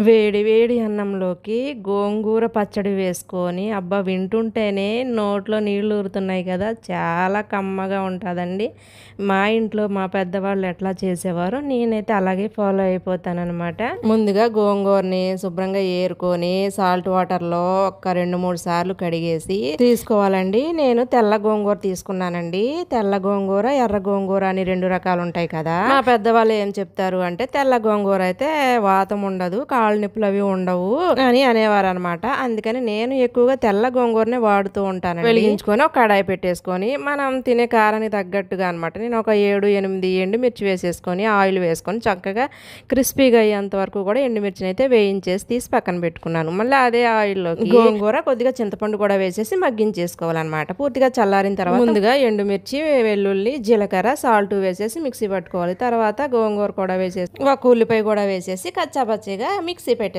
వేడి వేడి అన్నంలోకి గోంగూర పచ్చడి వేసుకొని అబ్బా! వింటుంటేనే నోట్లో నీళ్ళు ఊరుతున్నాయి కదా! చాలా కమ్మగా ఉంటదండి. మా ఇంట్లో మా పెద్దవాళ్ళు ఎట్లా చేసేవారో నేనైతే అలాగే ఫాలో అయిపోతాననమాట. ముందుగా గోంగూరని శుభ్రంగా ఏరుకొని సాల్ట్ వాటర్‌లో ఒక 2, 3 సార్లు కడిగేసి తీసుకోవాలండి. నేను తెల్ల గోంగూర తీసుకున్నానండి. తెల్ల గోంగూర, ఎర్ర గోంగూర అని 2 రకాలుంటాయి కదా! మా పెద్దవాళ్ళు ఏం చెప్తారు అంటే తెల్ల గోంగూర అయితే వాతం ఉండదు, కాళ్ళు నొప్పులు అవి ఉండవు అని అనేవారనమాట. అందుకని నేను ఎక్కువగా తెల్ల గోంగూరనే వాడుతూ ఉంటానండి. వెలిగించుకొని ఒక కడాయి పెట్టేసుకొని మనం తినే కారానికి తగ్గట్టుగా అనమాట. నేను ఒక 7, 8 ఎండుమిర్చి వేసేసుకొని ఆయిల్ వేసుకొని చక్కగా క్రిస్పీగా అయ్యేంత వరకు కూడా ఎండుమిర్చిని అయితే వేయించేసి తీసి పక్కన పెట్టుకున్నాను. మళ్ళీ అదే ఆయిల్లోకి గోంగూర కొద్దిగా చింతపండు కూడా వేసేసి మగ్గించేసుకోవాలన్నమాట. పూర్తిగా చల్లారిన తర్వాత ముందుగా ఎండుమిర్చి, వెల్లుల్లి, జీలకర్ర, సాల్ట్ వేసేసి మిక్సీ పట్టుకోవాలి. తర్వాత గోంగూర కూడా వేసేసి ఒక ఉల్లిపాయ కూడా వేసేసి కచ్చాపచ్చిగా మిక్సీ పెట్టేసుకోవాలి.